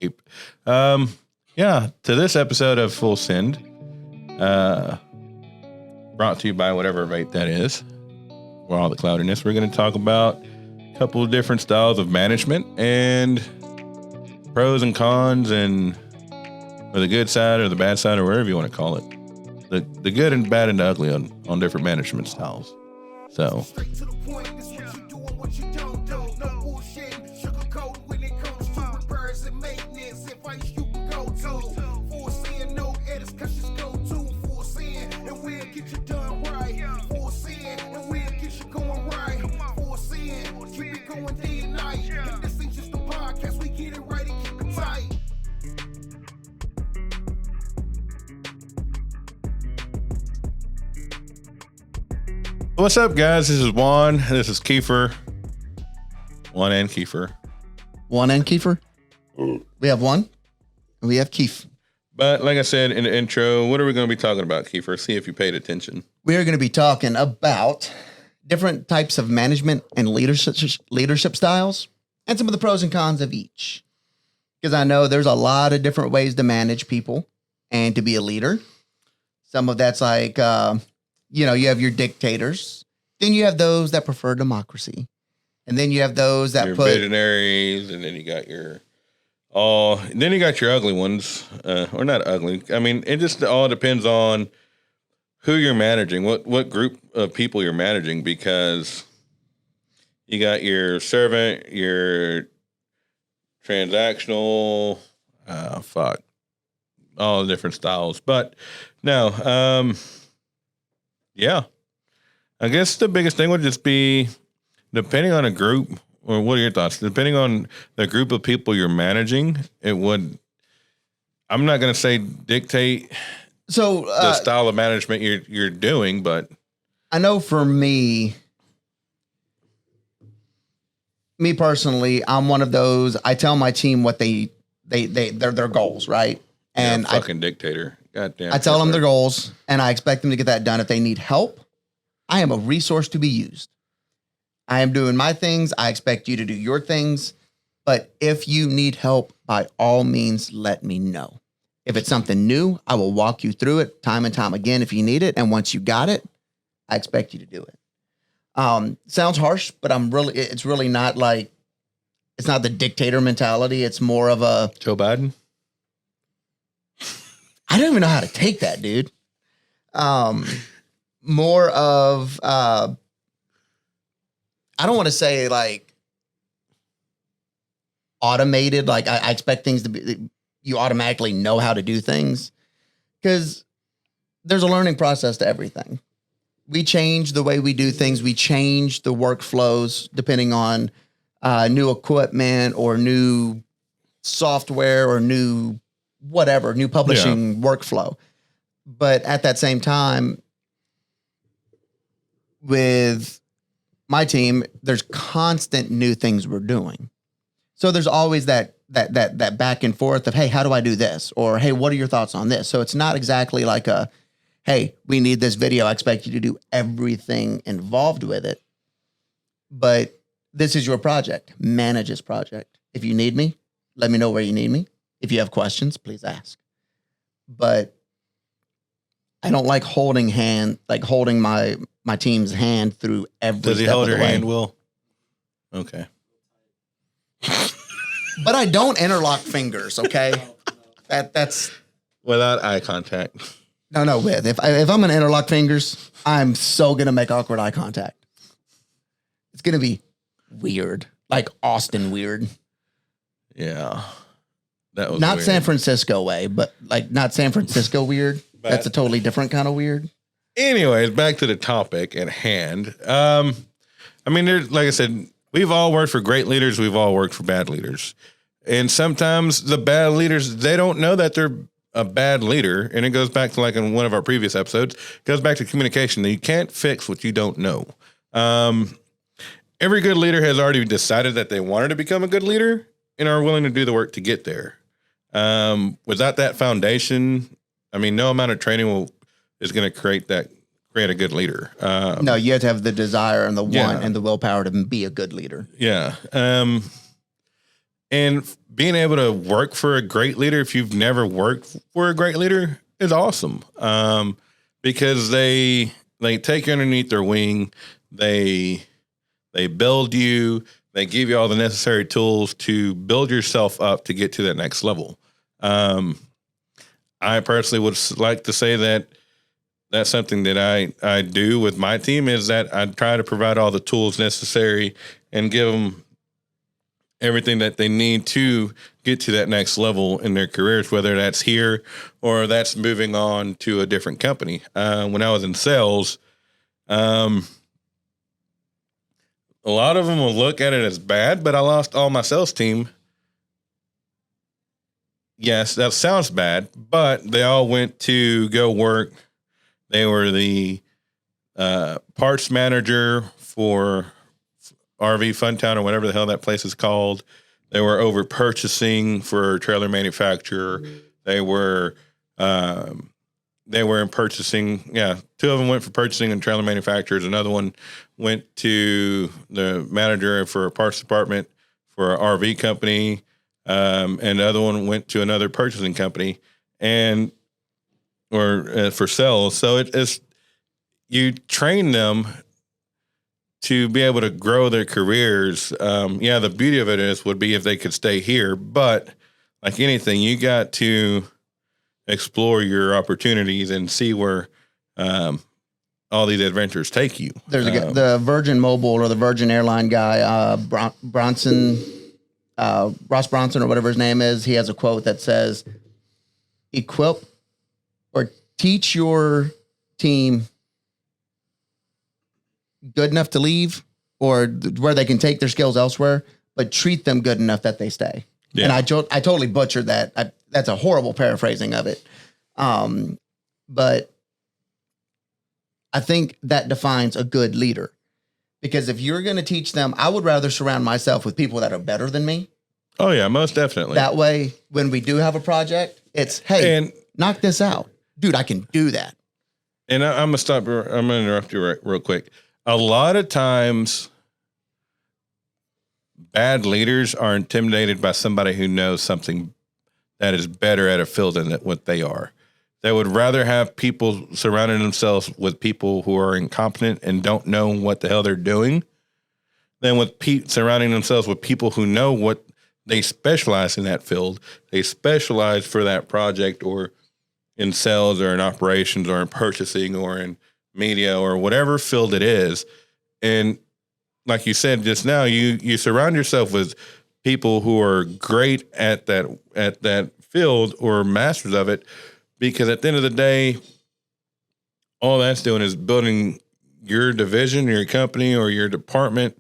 Yeah, to this episode of Full Send, brought to you by whatever rate that is, for all the cloudiness, we're going to talk about a couple of different styles of management and pros and cons, and or the good side or the bad side or whatever you want to call it. The good and bad and ugly on different management styles. So. What's up, guys? This is Juan. This is Kiefer. Juan and Kiefer. Juan and Kiefer? We have Juan and we have Keef. But like I said in the intro, what are we going to be talking about, Kiefer? See if you paid attention. We are going to be talking about different types of management and leadership styles and some of the pros and cons of each. Because I know there's a lot of different ways to manage people and to be a leader. Some of that's like... you have your dictators. Then you have those that prefer democracy. And then you have those that put visionaries, and then you got your ugly ones. Or not ugly. I mean, it just all depends on who you're managing, what group of people you're managing, because you got your servant, your transactional, all the different styles. But no, yeah, I guess the biggest thing would just be, depending on a group, or what are your thoughts? Depending on the group of people you're managing, it would, I'm not going to say dictate the style of management you're doing, but I know for me personally, I'm one of those, I tell my team what they're their goals, right? And fucking dictator. Goddamn. I tell them their goals, and I expect them to get that done. If they need help, I am a resource to be used. I am doing my things. I expect you to do your things. But if you need help, by all means, let me know. If it's something new, I will walk you through it time and time again if you need it. And once you got it, I expect you to do it. Sounds harsh, but it's really not like, it's not the dictator mentality. It's more of a Joe Biden. I don't even know how to take that, dude. More of, I don't want to say like automated. Like I expect things to be, you automatically know how to do things, because there's a learning process to everything. We change the way we do things. We change the workflows depending on new equipment or new software or new publishing workflow. But at that same time, with my team, there's constant new things we're doing. So there's always that back and forth of, hey, how do I do this? Or, hey, what are your thoughts on this? So it's not exactly like hey, we need this video. I expect you to do everything involved with it. But this is your project. Manage this project. If you need me, let me know where you need me. If you have questions, please ask. But I don't like holding my team's hand through every step of the way. Does he hold your hand, Will? Okay. But I don't interlock fingers, okay? That's without eye contact. No, with. If I'm gonna interlock fingers, I'm so gonna make awkward eye contact. It's gonna be weird. Like Austin weird. Yeah. That was not weird. San Francisco way, but like not San Francisco weird. That's a totally different kind of weird. Anyways, back to the topic at hand. I mean, there's, like I said, we've all worked for great leaders. We've all worked for bad leaders. And sometimes the bad leaders, they don't know that they're a bad leader. And it goes back to, like in one of our previous episodes, it goes back to communication. You can't fix what you don't know. Every good leader has already decided that they wanted to become a good leader and are willing to do the work to get there. Without that foundation, I mean, no amount of training is going to create a good leader. No, you have to have the desire and the want and the willpower to be a good leader. Yeah. And being able to work for a great leader, if you've never worked for a great leader, is awesome. Because they take you underneath their wing. They build you. They give you all the necessary tools to build yourself up to get to that next level. I personally would like to say that that's something that I do with my team, is that I try to provide all the tools necessary and give them everything that they need to get to that next level in their careers, whether that's here or that's moving on to a different company. When I was in sales, a lot of them will look at it as bad, but I lost all my sales team. Yes, that sounds bad, but they all went to go work. They were the parts manager for RV Funtown or whatever the hell that place is called. They were over purchasing for a trailer manufacturer. They were in purchasing. Yeah, two of them went for purchasing and trailer manufacturers. Another one went to the manager for a parts department for an RV company. And the other one went to another purchasing company or for sales. So it's you train them to be able to grow their careers. The beauty of it would be if they could stay here, but like anything, you got to explore your opportunities and see where all these adventures take you. There's the Virgin Mobile or the Virgin Airline guy, Bronson, Ross Bronson or whatever his name is. He has a quote that says, equip or teach your team good enough to leave or where they can take their skills elsewhere, but treat them good enough that they stay. Yeah. And I totally butchered that. That's a horrible paraphrasing of it. But I think that defines a good leader, because if you're going to teach them, I would rather surround myself with people that are better than me. Oh yeah, most definitely. That way, when we do have a project, it's, hey, knock this out. Dude, I can do that. And I'm going to interrupt you real quick. A lot of times, bad leaders are intimidated by somebody who knows something that is better at a field than what they are. They would rather have people surrounding themselves with people who are incompetent and don't know what the hell they're doing than with surrounding themselves with people who know what they specialize in that field. They specialize for that project, or in sales or in operations or in purchasing or in media or whatever field it is. And like you said just now, you surround yourself with people who are great at that field or masters of it, because at the end of the day, all that's doing is building your division, your company, or your department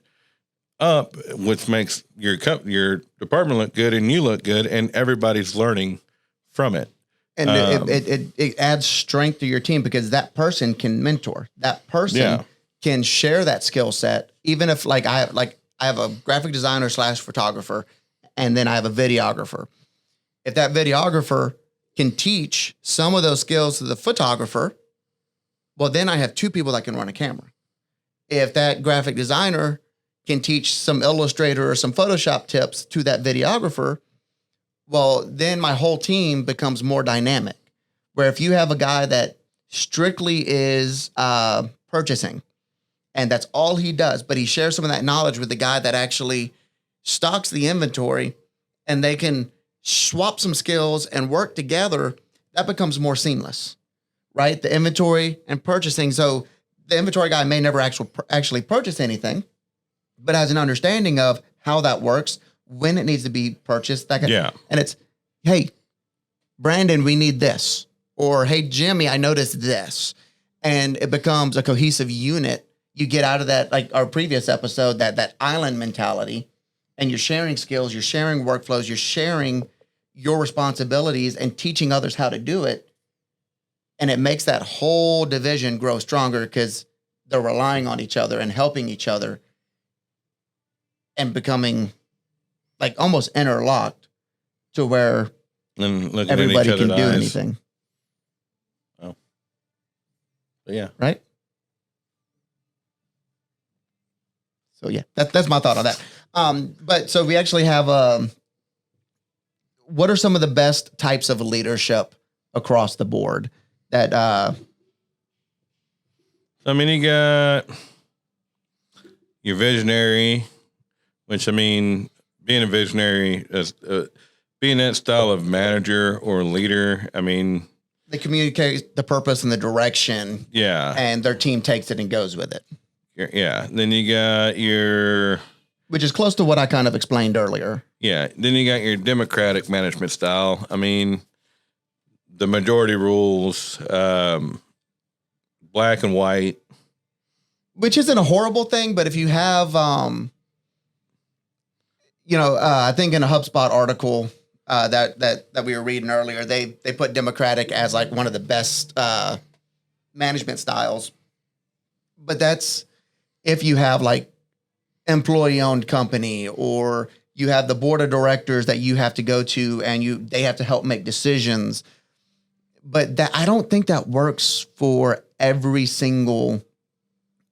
up, which makes your department look good and you look good, and everybody's learning from it. And it adds strength to your team, because that person can mentor. That person can share that skill set. Even if I have a graphic designer / photographer, and then I have a videographer. If that videographer can teach some of those skills to the photographer, well, then I have two people that can run a camera. If that graphic designer can teach some Illustrator or some Photoshop tips to that videographer, well, then my whole team becomes more dynamic. Where if you have a guy that strictly is purchasing, and that's all he does, but he shares some of that knowledge with the guy that actually stocks the inventory, and they can swap some skills and work together, that becomes more seamless, right? The inventory and purchasing. So the inventory guy may never actually purchase anything, but has an understanding of how that works, when it needs to be purchased. And it's, hey, Brandon, we need this. Or, hey, Jimmy, I noticed this. And it becomes a cohesive unit. You get out of that, like our previous episode, that island mentality, and you're sharing skills, you're sharing workflows, you're sharing your responsibilities and teaching others how to do it. And it makes that whole division grow stronger, because they're relying on each other and helping each other and becoming like almost interlocked to where everybody can do anything. Oh, yeah. Right. So yeah, that's my thought on that. But so we actually have what are some of the best types of leadership across the board that, I mean, you got your visionary, which I mean, being a visionary is being that style of manager or leader. I mean, they communicate the purpose and the direction, yeah, and their team takes it and goes with it. Yeah. Then you got your, which is close to what I kind of explained earlier. Yeah. Then you got your democratic management style. I mean, the majority rules, black and white. Which isn't a horrible thing, but if you have, I think in a HubSpot article that we were reading earlier, they put democratic as like one of the best management styles. But that's if you have like employee-owned company, or you have the board of directors that you have to go to and they have to help make decisions. But that, I don't think that works for every single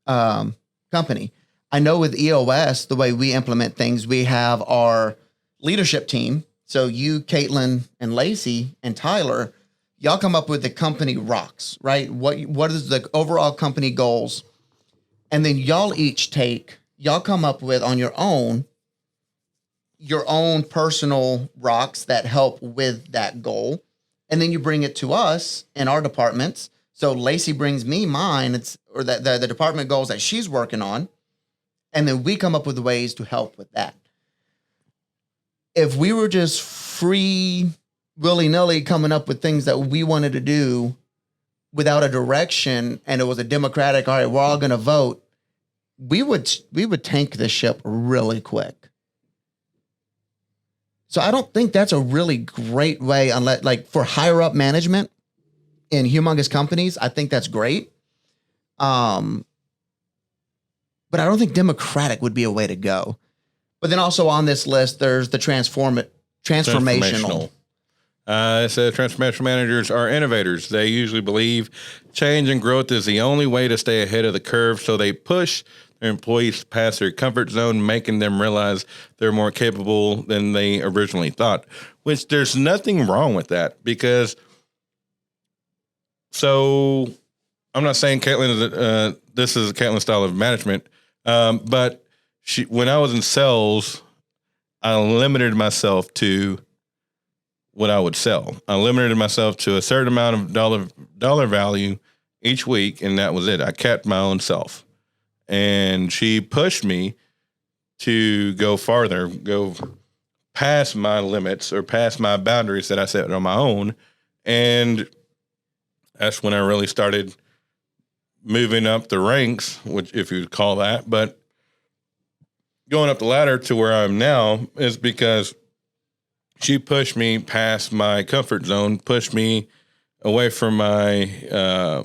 company. I know with EOS, the way we implement things, we have our leadership team. So you, Caitlin, and Lacey, and Tyler, y'all come up with the company rocks, right? What is the overall company goals? And then y'all come up with on your own personal rocks that help with that goal. And then you bring it to us in our departments. So Lacey brings me mine, the department goals that she's working on. And then we come up with ways to help with that. If we were just free, willy-nilly coming up with things that we wanted to do without a direction, and it was a democratic, all right, we're all going to vote, we would tank the ship really quick. So I don't think that's a really great way, unless like for higher up management in humongous companies. I think that's great. But I don't think democratic would be a way to go. But then also on this list, there's the transformational. It says transformational managers are innovators. They usually believe change and growth is the only way to stay ahead of the curve. So they push their employees past their comfort zone, making them realize they're more capable than they originally thought, which there's nothing wrong with that, because so I'm not saying Caitlin is this is Caitlin's style of management, but when I was in sales, I limited myself to what I would sell. I limited myself to a certain amount of dollar value each week, and that was it. I kept my own self. And she pushed me to go farther, go past my limits or past my boundaries that I set on my own. And that's when I really started moving up the ranks, which if you would call that. But going up the ladder to where I'm now is because she pushed me past my comfort zone, pushed me away from my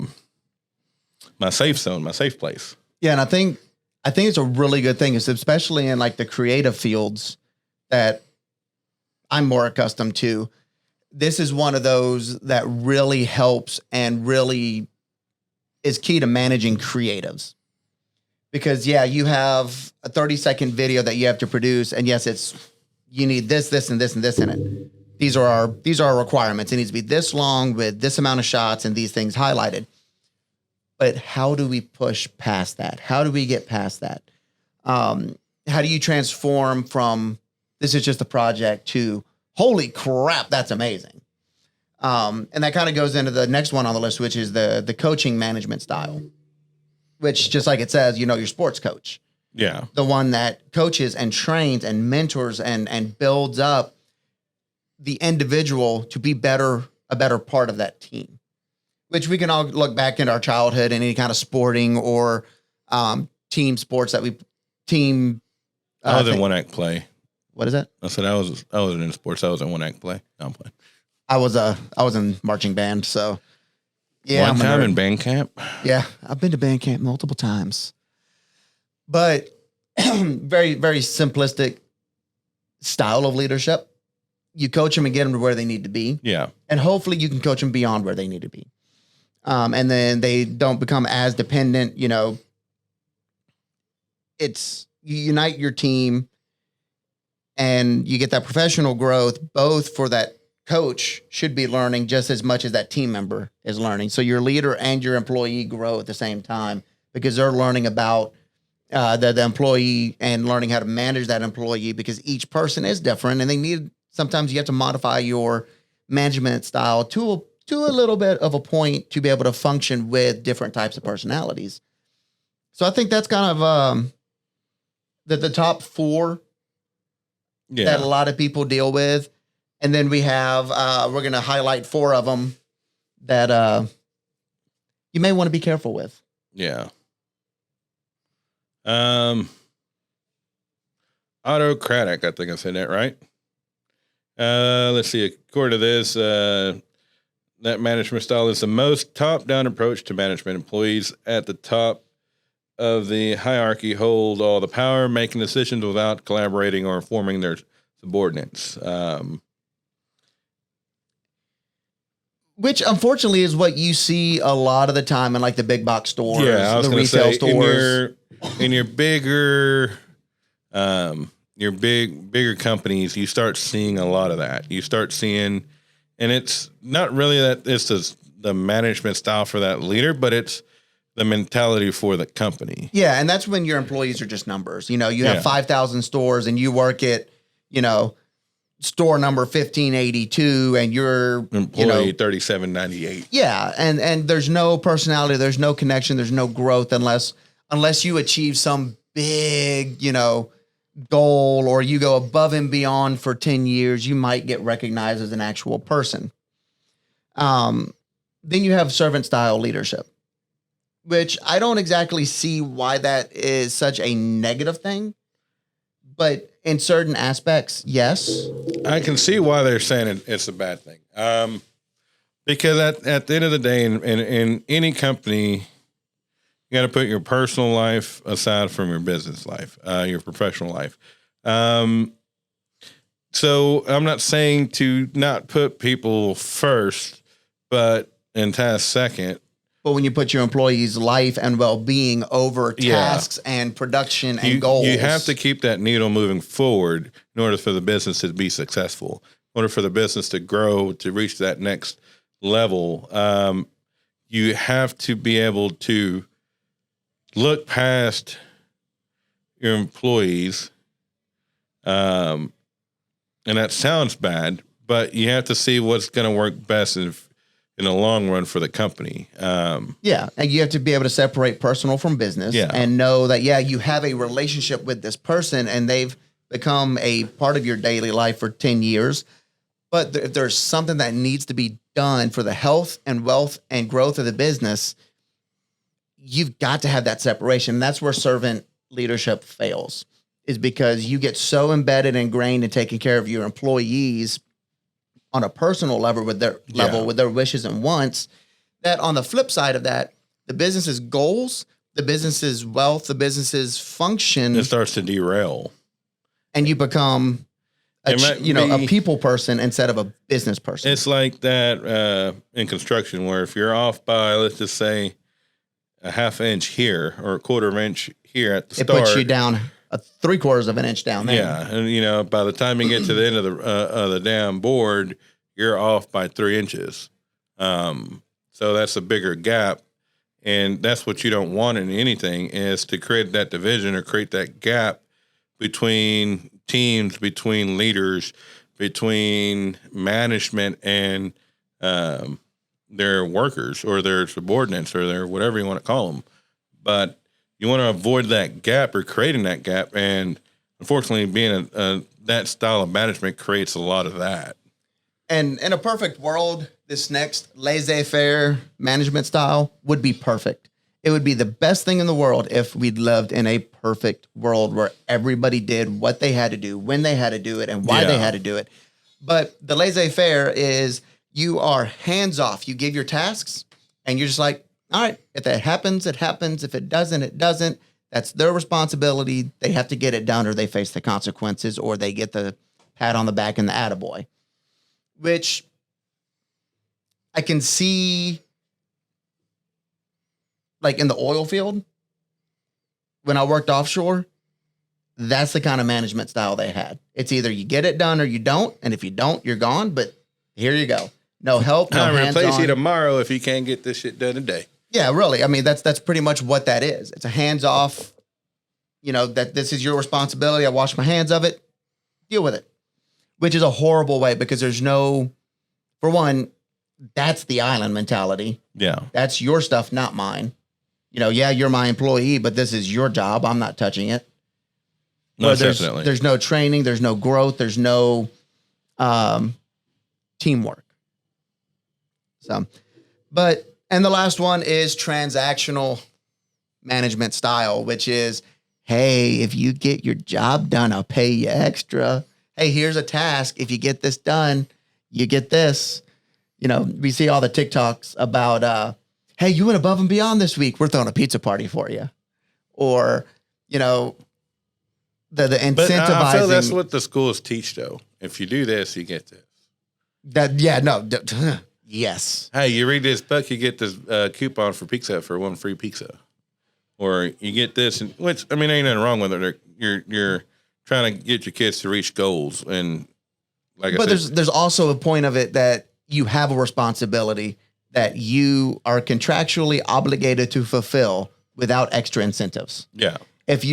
my safe zone, my safe place. Yeah, and I think it's a really good thing, especially in like the creative fields that I'm more accustomed to. This is one of those that really helps and really is key to managing creatives. Because you have a 30-second video that you have to produce, and yes, you need this, and this, and this in it. These are our requirements. It needs to be this long with this amount of shots and these things highlighted. But how do we push past that? How do we get past that? How do you transform from this is just a project to holy crap, that's amazing? And that kind of goes into the next one on the list, which is the coaching management style, which just like it says, your sports coach. Yeah. The one that coaches and trains and mentors and builds up the individual to be a better part of that team. Which we can all look back in our childhood and any kind of sporting or team sports that we team. I was in one act play. What is that? I said I was in sports. I was in one act play. No, I'm playing. I was in marching band. So yeah, one time in band camp. Yeah, I've been to band camp multiple times, but very very simplistic style of leadership. You coach them and get them to where they need to be. Yeah, and hopefully you can coach them beyond where they need to be. And then they don't become as dependent, it's you unite your team and you get that professional growth, both for that coach should be learning just as much as that team member is learning. So your leader and your employee grow at the same time because they're learning about the employee and learning how to manage that employee, because each person is different and sometimes you have to modify your management style to a little bit of a point to be able to function with different types of personalities. So I think that's kind of the top four that a lot of people deal with. And then we have, we're going to highlight four of them that you may want to be careful with. Yeah. Autocratic, I think I said that right. Let's see. According to this, that management style is the most top-down approach to management. Employees at the top of the hierarchy hold all the power, making decisions without collaborating or informing their subordinates. Which unfortunately is what you see a lot of the time in like the big box stores, the retail stores. In your bigger, bigger companies, you start seeing a lot of that. You start seeing, and it's not really that it's the management style for that leader, but it's the mentality for the company. Yeah, and that's when your employees are just numbers. You know, you have 5,000 stores and you work at, store number 1582 and you're employee 3798. Yeah, and there's no personality, there's no connection, there's no growth unless you achieve some big, goal, or you go above and beyond for 10 years, you might get recognized as an actual person. Then you have servant style leadership, which I don't exactly see why that is such a negative thing. But in certain aspects, yes. I can see why they're saying it's a bad thing. Because at the end of the day, in any company, you got to put your personal life aside from your business life, your professional life. So I'm not saying to not put people first, and task second. But when you put your employees' life and well-being over tasks and production and goals. You have to keep that needle moving forward in order for the business to be successful, in order for the business to grow, to reach that next level. You have to be able to look past your employees. And that sounds bad, but you have to see what's going to work best in the long run for the company. And you have to be able to separate personal from business and know that, you have a relationship with this person and they've become a part of your daily life for 10 years. But if there's something that needs to be done for the health and wealth and growth of the business, you've got to have that separation. And that's where servant leadership fails, is because you get so embedded, ingrained in taking care of your employees on a personal level with their wishes and wants, that on the flip side of that, the business's goals, the business's wealth, the business's function, it starts to derail, and you become a people person instead of a business person. It's like that in construction, where if you're off by, let's just say, a half inch here or a quarter of an inch here at the start, it puts you down a 3/4 of an inch down there. Yeah, and by the time you get to the end of the damn board, you're off by 3 inches. So that's a bigger gap, and that's what you don't want in anything, is to create that division or create that gap between teams, between leaders, between management and their workers or their subordinates or their whatever you want to call them. But you want to avoid that gap or creating that gap. And unfortunately, being that style of management creates a lot of that. And in a perfect world, this next laissez-faire management style would be perfect. It would be the best thing in the world if we lived in a perfect world where everybody did what they had to do, when they had to do it, and why they had to do it. But the laissez-faire is you are hands off. You give your tasks, and you're just like, all right, if it happens, it happens. If it doesn't, it doesn't. That's their responsibility. They have to get it done, or they face the consequences, or they get the pat on the back and the attaboy, which I can see like in the oil field when I worked offshore. That's the kind of management style they had. It's either you get it done or you don't. And if you don't, you're gone. But here you go. No help, no I'll hands-on. replace you tomorrow if you can't get this shit done today. Yeah, really. I mean, that's pretty much what that is. It's a hands-off, that this is your responsibility. I wash my hands of it. Deal with it. Which is a horrible way because there's no, for one, that's the island mentality. Yeah. That's your stuff, not mine. Yeah, you're my employee, but this is your job. I'm not touching it. Most definitely. There's no training. There's no growth. There's no teamwork. So, and the last one is transactional management style, which is, hey, if you get your job done, I'll pay you extra. Hey, here's a task. If you get this done, you get this. We see all the TikToks about, hey, you went above and beyond this week. We're throwing a pizza party for you. Or, the incentivizing. But I feel that's what the schools teach, though. If you do this, you get this. Yes. Hey, you read this book, you get this coupon for pizza for one free pizza. Or you get this, which, ain't nothing wrong with it. You're trying to get your kids to reach goals. And but there's also a point of it that you have a responsibility that you are contractually obligated to fulfill without extra incentives. Yeah. If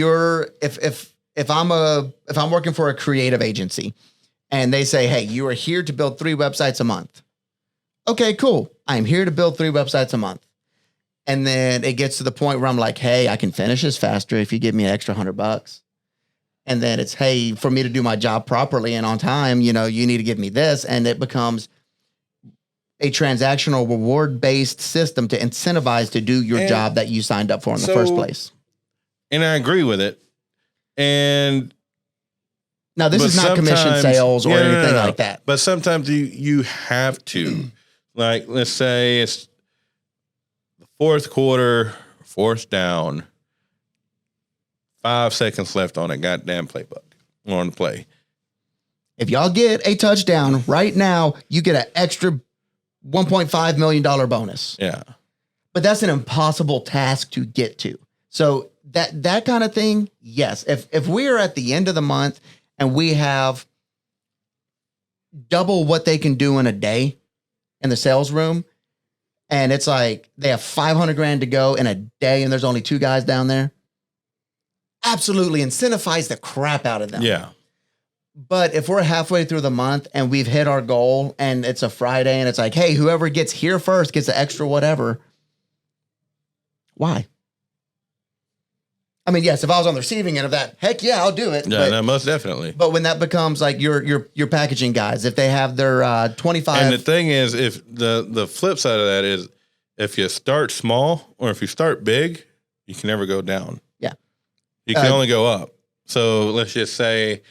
I'm working for a creative agency and they say, hey, you are here to build 3 websites a month. Okay, cool. I'm here to build 3 websites a month. And then it gets to the point where I'm like, hey, I can finish this faster if you give me an extra $100. And then it's, hey, for me to do my job properly and on time, you need to give me this. And it becomes a transactional reward-based system to incentivize to do your job that you signed up for in the first place. And I agree with it. And now this is not commission sales or anything like that. But sometimes you have to, like, let's say it's the fourth quarter, 4th down, 5 seconds left on a goddamn playbook on the play. If y'all get a touchdown right now, you get an extra $1.5 million bonus. Yeah. But that's an impossible task to get to. So that kind of thing, yes. If we are at the end of the month and we have double what they can do in a day in the sales room, and it's like they have $500,000 to go in a day and there's only 2 guys down there, absolutely incentivize the crap out of them. Yeah. But if we're halfway through the month and we've hit our goal and it's a Friday and it's like, hey, whoever gets here first gets the extra whatever. Why? Yes, if I was on the receiving end of that, heck yeah, I'll do it. Yeah, no, most definitely. But when that becomes like your packaging guys, if they have their 25. And the thing is, if the flip side of that is if you start small or if you start big, you can never go down. Yeah. You can only go up. So let's just say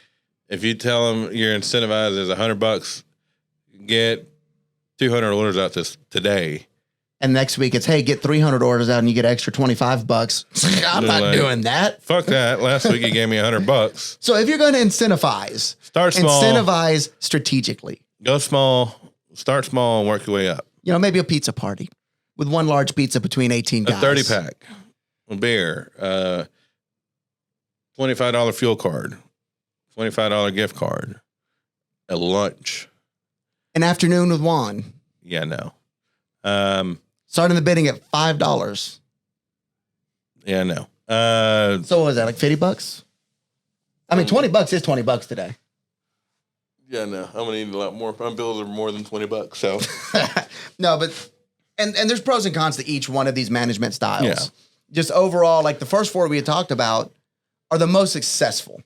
if you tell them you're incentivized as $100, get 200 orders out today. And next week it's, hey, get 300 orders out and you get extra $25. I'm not doing that. Fuck that. Last week you gave me $100. So if you're going to incentivize, start small. Incentivize strategically. Go small. Start small and work your way up. Maybe a pizza party with 1 large pizza between 18 guys. A 30-pack, a beer, $25 fuel card, $25 gift card, a lunch. An afternoon with Juan. Yeah, no. Starting the bidding at $5. Yeah, no. So what was that, like $50? $20 is $20 today. Yeah, no. I'm gonna need a lot more. My bills are more than $20. So no, but and there's pros and cons to each one of these management styles. Yeah. Just overall, like the first 4 we had talked about are the most successful.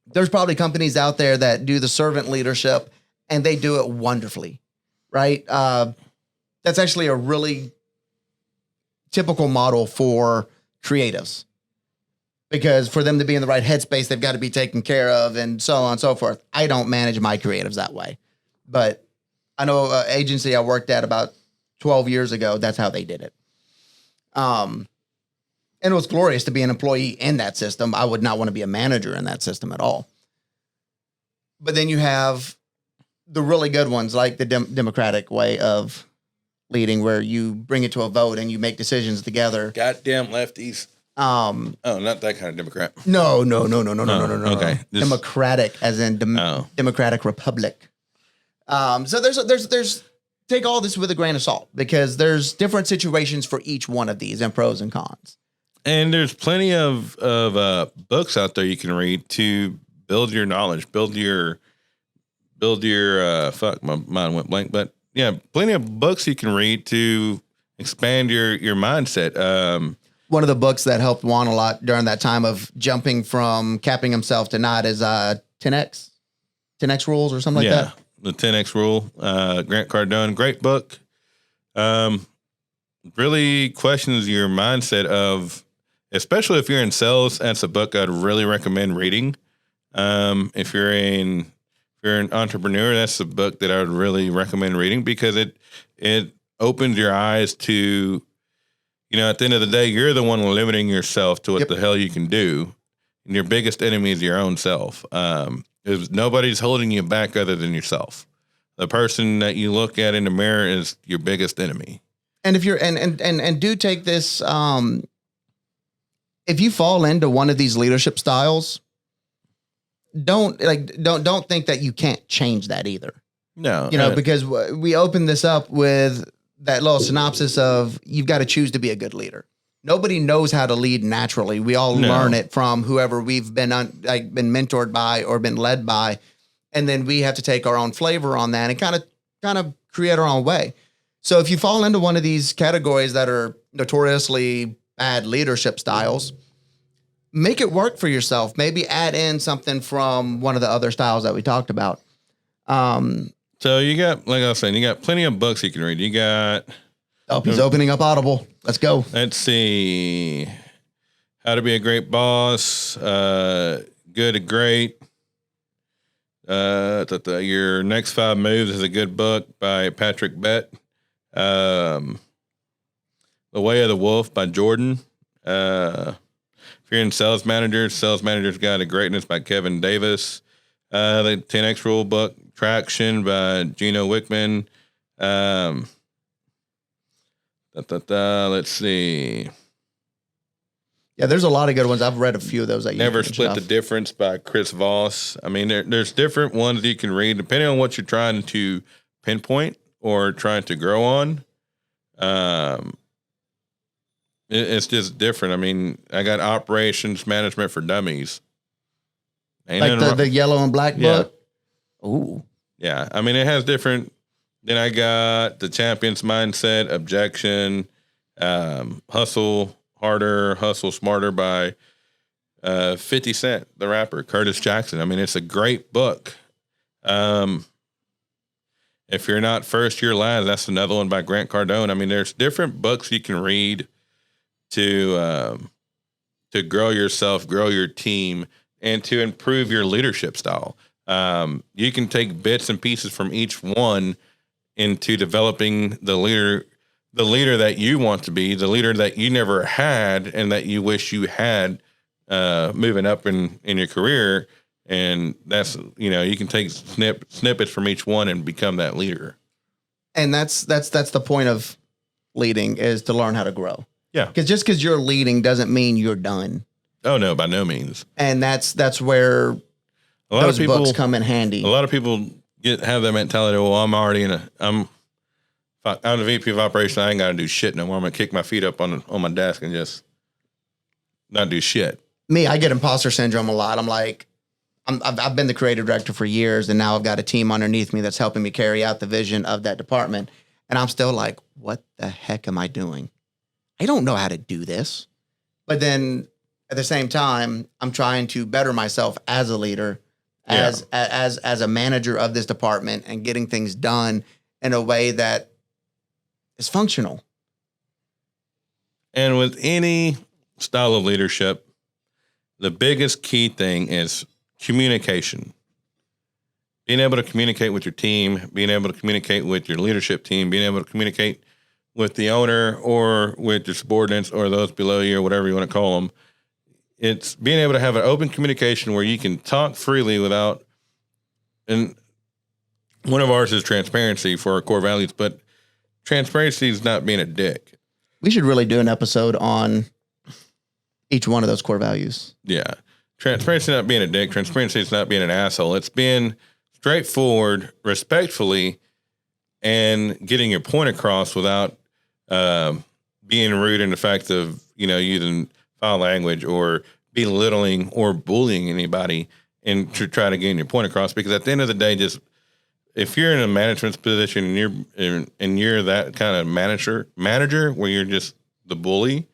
There's probably companies out there that do the servant leadership and they do it wonderfully, right? That's actually a really typical model for creatives because for them to be in the right headspace, they've got to be taken care of and so on and so forth. I don't manage my creatives that way, but I know an agency I worked at about 12 years ago. That's how they did it. And it was glorious to be an employee in that system. I would not want to be a manager in that system at all. But then you have the really good ones like the democratic way of leading where you bring it to a vote and you make decisions together. goddamn lefties. Oh, not that kind of Democrat. No. Okay. Democratic, as in Democratic Republic. So there's take all this with a grain of salt, because there's different situations for each one of these and pros and cons. And there's plenty of books out there you can read to build your knowledge, build your fuck, my mind went blank, but yeah, plenty of books you can read to expand your mindset. One of the books that helped Juan a lot during that time of jumping from capping himself to not is 10X rules or something like that. The 10X rule, Grant Cardone, great book. Really questions your mindset of, especially if you're in sales. That's a book I'd really recommend reading. If you're an entrepreneur, that's a book that I would really recommend reading, because it opens your eyes to, at the end of the day, you're the one limiting yourself to what the hell you can do. And your biggest enemy is your own self. Nobody's holding you back other than yourself. The person that you look at in the mirror is your biggest enemy. And if you're and do take this, if you fall into one of these leadership styles, don't think that you can't change that either. No, because we opened this up with that little synopsis of, you've got to choose to be a good leader. Nobody knows how to lead naturally. We all learn it from whoever we've been been mentored by or been led by, and then we have to take our own flavor on that and kind of create our own way. So if you fall into one of these categories that are notoriously bad leadership styles, make it work for yourself. Maybe add in something from one of the other styles that we talked about. So you got, like I was saying, you got plenty of books you can read. You got... Oh, he's opening up Audible. Let's go. Let's see. How to Be a Great Boss. Good to Great. Your Next 5 Moves is a good book by Patrick Bett. The Way of the Wolf by Jordan. If you're in Sales Managers Guide to Greatness by Kevin Davis. The 10X Rule book, Traction by Gino Wickman. Let's see. Yeah, there's a lot of good ones. I've read a few of those. Never Split the Difference by Chris Voss. I mean, there's different ones you can read depending on what you're trying to pinpoint or trying to grow on. It's just different. I mean, I got Operations Management for Dummies. Like the yellow and black book? Ooh. Yeah, I mean, it has different... Then I got The Champion's Mindset, Objection, Hustle Harder, Hustle Smarter by 50 Cent, the rapper, Curtis Jackson. I mean, it's a great book. If you're not first, you're last. That's another one by Grant Cardone. I mean, there's different books you can read to grow yourself, grow your team, and to improve your leadership style. You can take bits and pieces from each one into developing the leader that you want to be, the leader that you never had and that you wish you had moving up in your career. And that's, you can take snippets from each one and become that leader. And that's the point of leading, is to learn how to grow. Yeah. Because you're leading doesn't mean you're done. Oh no, by no means. And that's where those books come in handy. A lot of people have that mentality. Well, I'm the VP of operations. I ain't got to do shit no more. I'm gonna kick my feet up on my desk and just not do shit. Me, I get imposter syndrome a lot. I'm like, I've been the creative director for years, and now I've got a team underneath me that's helping me carry out the vision of that department. And I'm still like, what the heck am I doing? I don't know how to do this. But then at the same time, I'm trying to better myself as a leader, as a manager of this department, and getting things done in a way that is functional. And with any style of leadership, the biggest key thing is communication. Being able to communicate with your team, being able to communicate with your leadership team, being able to communicate with the owner or with your subordinates or those below you or whatever you want to call them. It's being able to have an open communication where you can talk freely without, and one of ours is transparency for our core values, but transparency is not being a dick. We should really do an episode on each one of those core values. Yeah. Transparency is not being a dick. Transparency is not being an asshole. It's being straightforward, respectfully, and getting your point across without being rude in the fact of, using foul language or belittling or bullying anybody and to try to get your point across. Because at the end of the day, just if you're in a management position and you're that kind of manager where you're just the bully,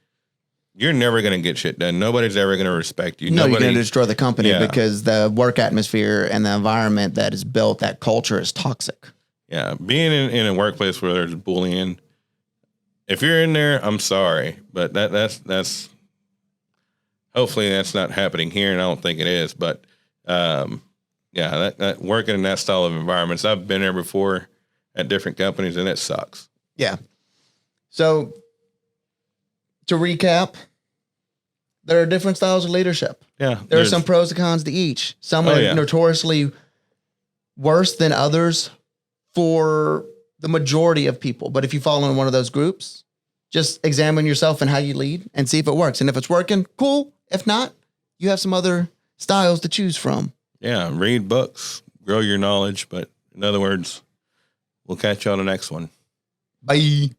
you're never going to get shit done. Nobody's ever going to respect you. No, you're going to destroy the company because the work atmosphere and the environment that is built, that culture is toxic. Yeah. Being in a workplace where there's bullying, if you're in there, I'm sorry, but that's hopefully that's not happening here. And I don't think it is, but, that working in that style of environments, I've been there before at different companies and it sucks. Yeah. So to recap, there are different styles of leadership. Yeah. There are some pros and cons to each. Some are notoriously worse than others for the majority of people. But if you fall in one of those groups, just examine yourself and how you lead and see if it works. And if it's working, cool. If not, you have some other styles to choose from. Yeah. Read books, grow your knowledge. But in other words, we'll catch you on the next one. Bye.